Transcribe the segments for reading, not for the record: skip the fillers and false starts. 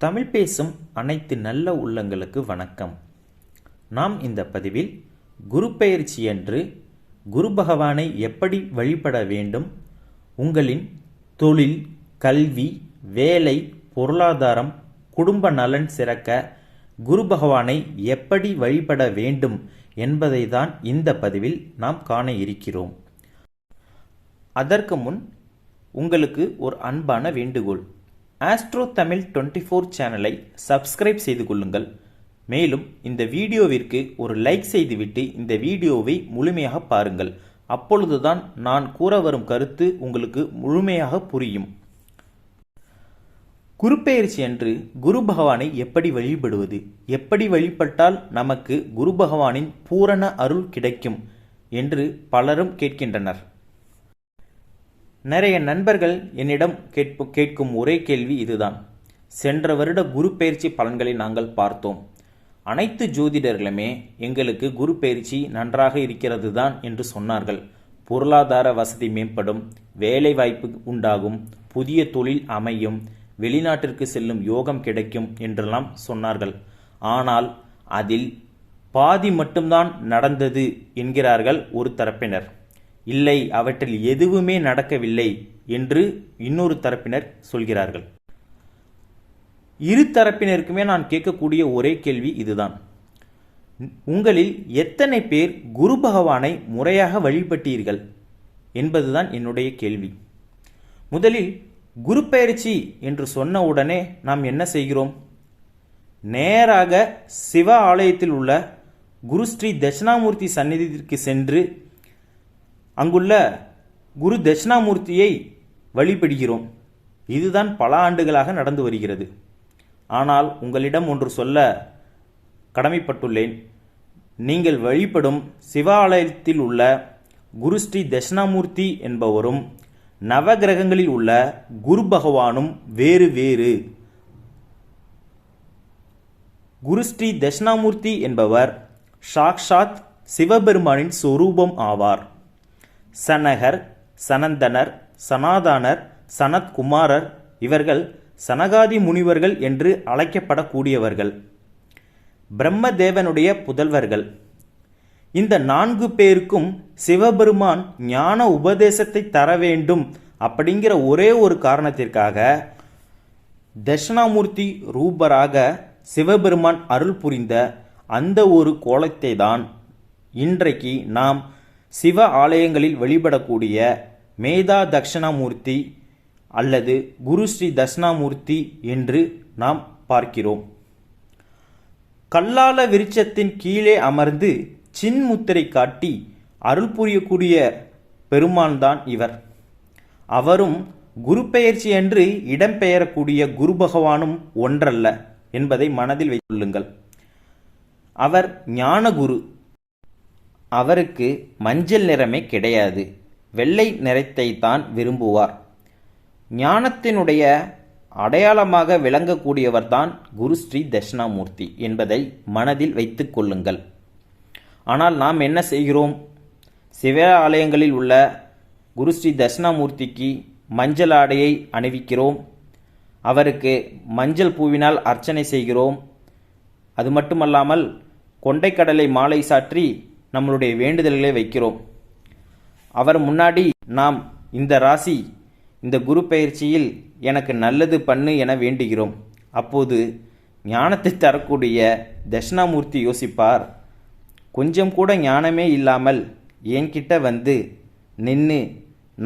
தமிழ் பேசும் அனைத்து நல்ல உள்ளங்களுக்கு வணக்கம். நாம் இந்த பதிவில் குரு பெயர்ச்சியன்று குரு பகவானை எப்படி வழிபட வேண்டும், உங்களின் தொழில், கல்வி, வேலை, பொருளாதாரம், குடும்ப நலன் சிறக்க குரு பகவானை எப்படி வழிபட வேண்டும் என்பதை தான் இந்த பதிவில் நாம் காண இருக்கிறோம். அதற்கு முன் உங்களுக்கு ஒரு அன்பான வேண்டுகோள். ஆஸ்ட்ரோ தமிழ் 24 சேனலை சப்ஸ்கிரைப் செய்து கொள்ளுங்கள். மேலும் இந்த வீடியோவிற்கு ஒரு லைக் செய்துவிட்டு இந்த வீடியோவை முழுமையாக பாருங்கள். அப்பொழுதுதான் நான் கூற வரும் கருத்து உங்களுக்கு முழுமையாக புரியும். குரு பெயர்ச்சி அன்று குரு பகவானை எப்படி வழிபடுவது, எப்படி வழிபட்டால் நமக்கு குரு பகவானின் பூரண அருள் கிடைக்கும் என்று பலரும் கேட்கின்றனர். நிறைய நண்பர்கள் என்னிடம் கேட்கும் ஒரே கேள்வி இதுதான். சென்ற வருட குரு பெயர்ச்சி பலன்களை நாங்கள் பார்த்தோம். அனைத்து ஜோதிடர்களுமே எங்களுக்கு குரு பெயர்ச்சி நன்றாக இருக்கிறது தான் என்று சொன்னார்கள். பொருளாதார வசதி மேம்படும், வேலை வாய்ப்பு உண்டாகும், புதிய தொழில் அமையும், வெளிநாட்டிற்கு செல்லும் யோகம் கிடைக்கும் என்றெல்லாம் சொன்னார்கள். ஆனால் அதில் பாதி மட்டும்தான் நடந்தது என்கிறார்கள் ஒரு தரப்பினர். இல்லை, அவற்றில் எதுவுமே நடக்கவில்லை என்று இன்னொரு தரப்பினர் சொல்கிறார்கள். இரு தரப்பினருக்குமே நான் கேட்கக்கூடிய ஒரே கேள்வி இதுதான். உங்களில் எத்தனை பேர் குரு பகவானை முறையாக வழிபட்டீர்கள் என்பதுதான் என்னுடைய கேள்வி. முதலில் குரு பெயர்ச்சி என்று சொன்ன உடனே நாம் என்ன செய்கிறோம்? நேராக சிவ ஆலயத்தில் உள்ள குரு ஸ்ரீ தட்சிணாமூர்த்தி சந்நிதிக்கு சென்று அங்குள்ள குரு தட்சிணாமூர்த்தியை வழிபடுகிறோம். இதுதான் பல ஆண்டுகளாக நடந்து வருகிறது. ஆனால் உங்களிடம் ஒன்று சொல்ல கடமைப்பட்டுள்ளேன். நீங்கள் வழிபடும் சிவாலயத்தில் உள்ள குரு ஸ்ரீ தட்சிணாமூர்த்தி என்பவரும் நவகிரகங்களில் உள்ள குரு பகவானும் வேறு வேறு. குரு ஸ்ரீ தட்சிணாமூர்த்தி என்பவர் சாக்ஷாத் சிவபெருமானின் சொரூபம் ஆவார். சனகர், சனந்தனர், சனாதனர், சனத்குமாரர் இவர்கள் சனகாதி முனிவர்கள் என்று அழைக்கப்படக்கூடியவர்கள். பிரம்மதேவனுடைய புதல்வர்கள். இந்த 4 பேருக்கும் சிவபெருமான் ஞான உபதேசத்தை தர வேண்டும் அப்படிங்கிற ஒரே ஒரு காரணத்திற்காக தட்சிணாமூர்த்தி ரூபராக சிவபெருமான் அருள் புரிந்த அந்த ஒரு கோலத்தை தான் இன்றைக்கு நாம் சிவ ஆலயங்களில் வழிபடக்கூடிய மேதா தட்சிணாமூர்த்தி அல்லது குரு ஸ்ரீ தட்சிணாமூர்த்தி என்று நாம் பார்க்கிறோம். கல்லால விருட்சத்தின் கீழே அமர்ந்து சின்முத்திரை காட்டி அருள் புரியக்கூடிய பெருமான் தான் இவர். அவரும் குரு பெயர்ச்சி அன்று இடம்பெயரக்கூடிய குரு பகவானும் ஒன்றல்ல என்பதை மனதில் வைத்துள்ளுங்கள். அவர் ஞான குரு. அவருக்கு மஞ்சள் நிறமே கிடையாது, வெள்ளை நிறத்தை தான் விரும்புவார். ஞானத்தினுடைய அடையாளமாக விளங்கக்கூடியவர்தான் குரு ஸ்ரீ தட்சிணாமூர்த்தி என்பதை மனதில் வைத்து கொள்ளுங்கள். ஆனால் நாம் என்ன செய்கிறோம்? சிவ ஆலயங்களில் உள்ள குரு ஸ்ரீ தட்சிணாமூர்த்திக்கு மஞ்சள் ஆடையை அணிவிக்கிறோம். அவருக்கு மஞ்சள் பூவினால் அர்ச்சனை செய்கிறோம். அது மட்டுமல்லாமல் கொண்டைக்கடலை மாலை சாற்றி நம்மளுடைய வேண்டுதல்களை வைக்கிறோம். அவர் முன்னாடி நாம் இந்த ராசி, இந்த குரு பெயர்ச்சியில் எனக்கு நல்லது பண்ணு என வேண்டுகிறோம். அப்போது ஞானத்தை தரக்கூடிய தட்சிணாமூர்த்தி யோசிப்பார், கொஞ்சம் கூட ஞானமே இல்லாமல் என்கிட்ட வந்து நின்று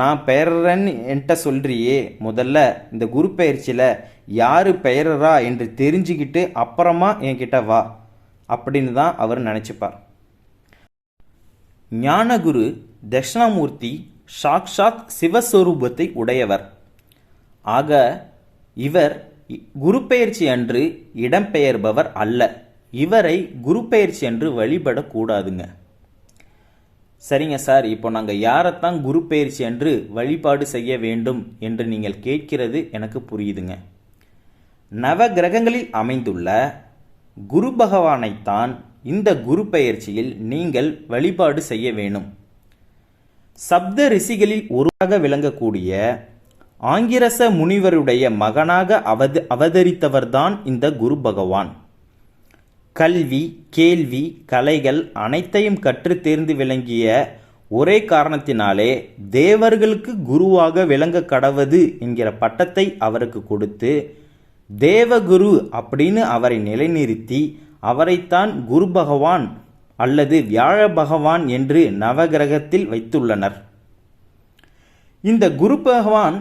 நான் பெயர்றேன்னு என்கிட்ட சொல்கிறியே, முதல்ல இந்த குரு பெயர்ச்சியில் யார் பெயரா என்று தெரிஞ்சுக்கிட்டு அப்புறமா என்கிட்ட வா அப்படின்னு தான் அவர் நினச்சிப்பார். ஞானகுரு தட்சிணாமூர்த்தி சாக்ஷாத் சிவஸ்வரூபத்தை உடையவர். ஆக இவர் குரு பெயர்ச்சி அன்று இடம்பெயர்பவர் அல்ல. இவரை குரு பெயர்ச்சி அன்று வழிபடக்கூடாதுங்க. சரிங்க சார், இப்போ நாங்கள் யாரைத்தான் குரு பெயர்ச்சி அன்று வழிபாடு செய்ய வேண்டும் என்று நீங்கள் கேட்கிறது எனக்கு நவ கிரகங்களில் அமைந்துள்ள குரு பகவானைத்தான் இந்த குரு பெயர்ச்சியில் நீங்கள் வழிபாடு செய்ய வேணும். சப்த ரிஷிகளில் ஒருவராக விளங்கக்கூடிய ஆங்கிரச முனிவருடைய மகனாக அவதரித்தவர்தான் இந்த குரு பகவான். கல்வி, கேள்வி, கலைகள் அனைத்தையும் கற்று தேர்ந்து விளங்கிய ஒரே காரணத்தினாலே தேவர்களுக்கு குருவாக விளங்க கடவது என்கிற பட்டத்தை அவருக்கு கொடுத்து தேவகுரு அப்படின்னு அவரை நிலைநிறுத்தி அவரைத்தான் குரு பகவான் அல்லது வியாழ பகவான் என்று நவகிரகத்தில் வைத்துள்ளனர். இந்த குரு பகவான்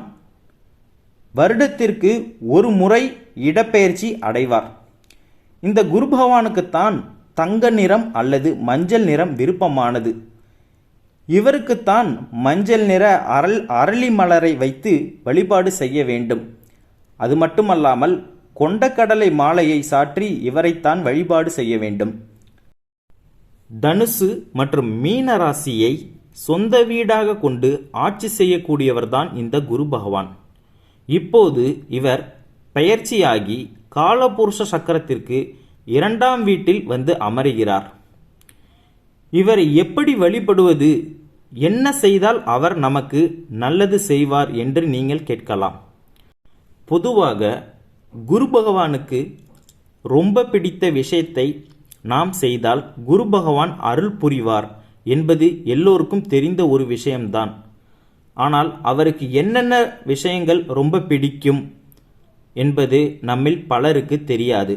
வருடத்திற்கு ஒரு முறை இடப்பெயர்ச்சி அடைவார். இந்த குரு பகவானுக்குத்தான் தங்க நிறம் அல்லது மஞ்சள் நிறம் விருப்பமானது. இவருக்குத்தான் மஞ்சள் நிற அரளி மலரை வைத்து வழிபாடு செய்ய வேண்டும். அது மட்டுமல்லாமல் கொண்டக்கடலை மாலையை சாற்றி இவரைத்தான் வழிபாடு செய்ய வேண்டும். தனுசு மற்றும் மீன ராசியை சொந்த வீடாக கொண்டு ஆட்சி செய்யக்கூடியவர்தான் இந்த குரு பகவான். இப்போது இவர் பெயர்ச்சியாகி காலபுருஷ சக்கரத்திற்கு 2ஆம் வீட்டில் வந்து அமருகிறார். இவரை எப்படி வழிபடுவது, என்ன செய்தால் அவர் நமக்கு நல்லது செய்வார் என்று நீங்கள் கேட்கலாம். பொதுவாக குரு பகவானுக்கு ரொம்ப பிடித்த விஷயத்தை நாம் செய்தால் குரு பகவான் அருள் புரிவார் என்பது எல்லோருக்கும் தெரிந்த ஒரு விஷயம்தான். ஆனால் அவருக்கு என்னென்ன விஷயங்கள் ரொம்ப பிடிக்கும் என்பது நம்மில் பலருக்கு தெரியாது.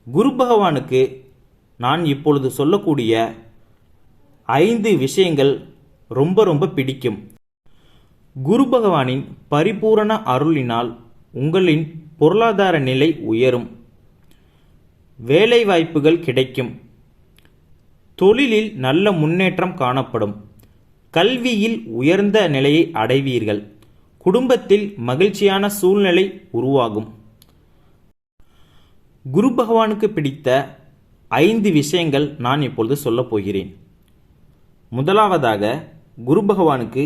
குரு பகவானுக்கு நான் இப்பொழுது சொல்லக்கூடிய 5 விஷயங்கள் ரொம்ப பிடிக்கும். குரு பகவானின் பரிபூரண அருளினால் உங்களின் பொருளாதார நிலை உயரும், வேலை வாய்ப்புகள் கிடைக்கும், தொழிலில் நல்ல முன்னேற்றம் காணப்படும், கல்வியில் உயர்ந்த நிலையை அடைவீர்கள், குடும்பத்தில் மகிழ்ச்சியான சூழ்நிலை உருவாகும். குரு பகவானுக்கு பிடித்த 5 விஷயங்கள் நான் இப்பொழுது சொல்லப் போகிறேன். முதலாவதாக, குரு பகவானுக்கு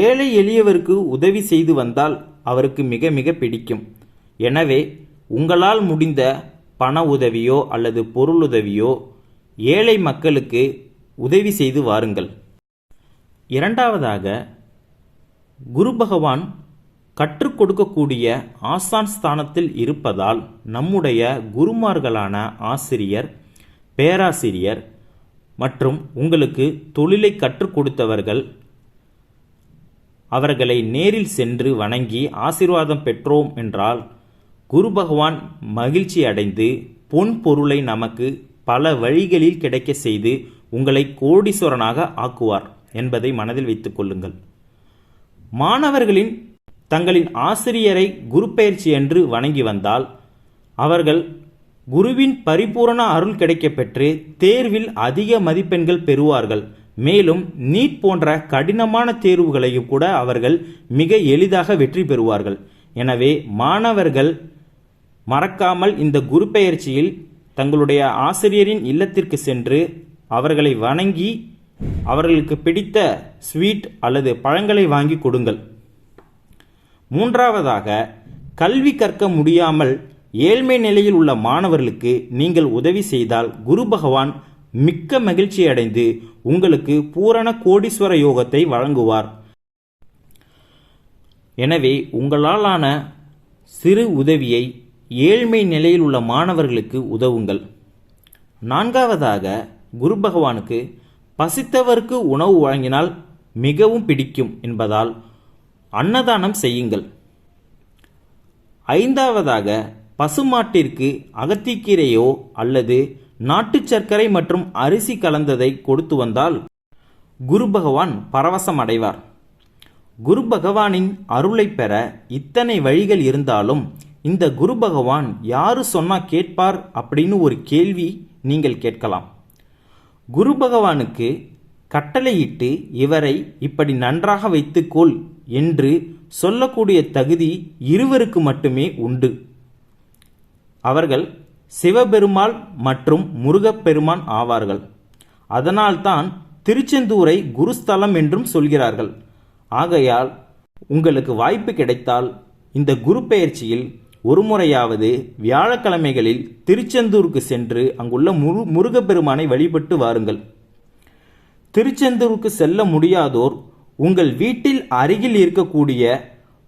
ஏழை எளியவருக்கு உதவி செய்து வந்தால் அவருக்கு மிக மிக பிடிக்கும். எனவே உங்களால் முடிந்த பண உதவியோ அல்லது பொருளுதவியோ ஏழை மக்களுக்கு உதவி செய்து வாருங்கள். இரண்டாவதாக, குரு பகவான் கற்றுக் கொடுக்கக்கூடிய ஆசான் ஸ்தானத்தில் இருப்பதால் நம்முடைய குருமார்களான ஆசிரியர், பேராசிரியர் மற்றும் உங்களுக்கு தொழிலை கற்றுக் கொடுத்தவர்கள் அவர்களை நேரில் சென்று வணங்கி ஆசீர்வாதம் பெற்றோம் என்றால் குரு பகவான் மகிழ்ச்சி அடைந்து பொன் பொருளை நமக்கு பல வழிகளில் கிடைக்க செய்து உங்களை கோடீஸ்வரனாக ஆக்குவார் என்பதை மனதில் வைத்துக் கொள்ளுங்கள். மாணவர்களின் தங்களின் ஆசிரியரை குரு பெயர்ச்சி என்று வணங்கி வந்தால் அவர்கள் குருவின் பரிபூரண அருள் கிடைக்கப்பெற்று தேர்வில் அதிக மதிப்பெண்கள் பெறுவார்கள். மேலும் நீட் போன்ற கடினமான தேர்வுகளையும் கூட அவர்கள் மிக எளிதாக வெற்றி பெறுவார்கள். எனவே மாணவர்கள் மறக்காமல் இந்த குரு பெயர்ச்சியில் தங்களுடைய ஆசிரியரின் இல்லத்திற்கு சென்று அவர்களை வணங்கி அவர்களுக்கு பிடித்த ஸ்வீட் அல்லது பழங்களை வாங்கி கொடுங்கள். மூன்றாவதாக, கல்வி கற்க முடியாமல் ஏழ்மை நிலையில் உள்ள மாணவர்களுக்கு நீங்கள் உதவி செய்தால் குரு பகவான் மிக்க மகிழ்ச்சி அடைந்து உங்களுக்கு பூரண கோடீஸ்வர யோகத்தை வழங்குவார். எனவே உங்களாலான சிறு உதவியை ஏழ்மை நிலையில் உள்ள மாணவர்களுக்கு உதவுங்கள். நான்காவதாக, குரு பகவானுக்கு பசித்தவருக்கு உணவு வழங்கினால் மிகவும் பிடிக்கும் என்பதால் அன்னதானம் செய்யுங்கள். ஐந்தாவதாக, பசுமாட்டிற்கு அகத்திக்கீரையோ அல்லது நாட்டு சர்க்கரை மற்றும் அரிசி கலந்ததை கொடுத்து வந்தால் குரு பகவான் பரவசம் அடைவார். குரு பகவானின் அருளை பெற இத்தனை வழிகள் இருந்தாலும் இந்த குரு பகவான் யாரு சொன்னா கேட்பார் அப்படின்னு ஒரு கேள்வி நீங்கள் கேட்கலாம். குரு பகவானுக்கு கட்டளையிட்டு இவரை இப்படி நன்றாக வைத்துக்கொள் என்று சொல்லக்கூடிய தகுதி இருவருக்கு மட்டுமே உண்டு. அவர்கள் சிவபெருமாள் மற்றும் முருகப்பெருமான் ஆவார்கள். அதனால்தான் திருச்செந்தூரை குருஸ்தலம் என்றும் சொல்கிறார்கள். ஆகையால் உங்களுக்கு வாய்ப்பு கிடைத்தால் இந்த குரு பெயர்ச்சியில் ஒருமுறையாவது வியாழக்கிழமைகளில் திருச்செந்தூருக்கு சென்று அங்குள்ள முருகப்பெருமானை வழிபட்டு வாருங்கள். திருச்செந்தூருக்கு செல்ல முடியாதோர் உங்கள் வீட்டில் அருகில் இருக்கக்கூடிய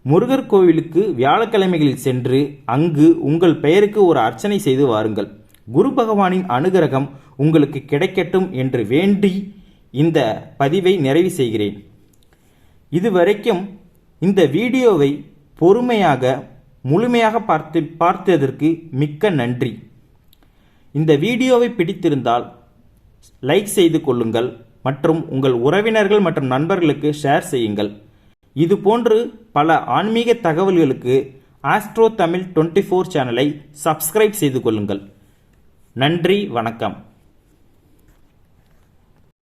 முருகர் கோவிலுக்கு வியாழக்கிழமைகளில் சென்று அங்கு உங்கள் பெயருக்கு ஒரு அர்ச்சனை செய்து வாருங்கள். குரு பகவானின் அனுகிரகம் உங்களுக்கு கிடைக்கட்டும் என்று வேண்டி இந்த பதிவை நிறைவு செய்கிறேன். இதுவரைக்கும் இந்த வீடியோவை பொறுமையாக முழுமையாக பார்த்ததற்கு மிக்க நன்றி. இந்த வீடியோவை பிடித்திருந்தால் லைக் செய்து கொள்ளுங்கள் மற்றும் உங்கள் உறவினர்கள் மற்றும் நண்பர்களுக்கு ஷேர் செய்யுங்கள். இது போன்று பல ஆன்மீக தகவல்களுக்கு ஆஸ்ட்ரோ தமிழ் 24 சேனலை சப்ஸ்கிரைப் செய்து கொள்ளுங்கள். நன்றி, வணக்கம்.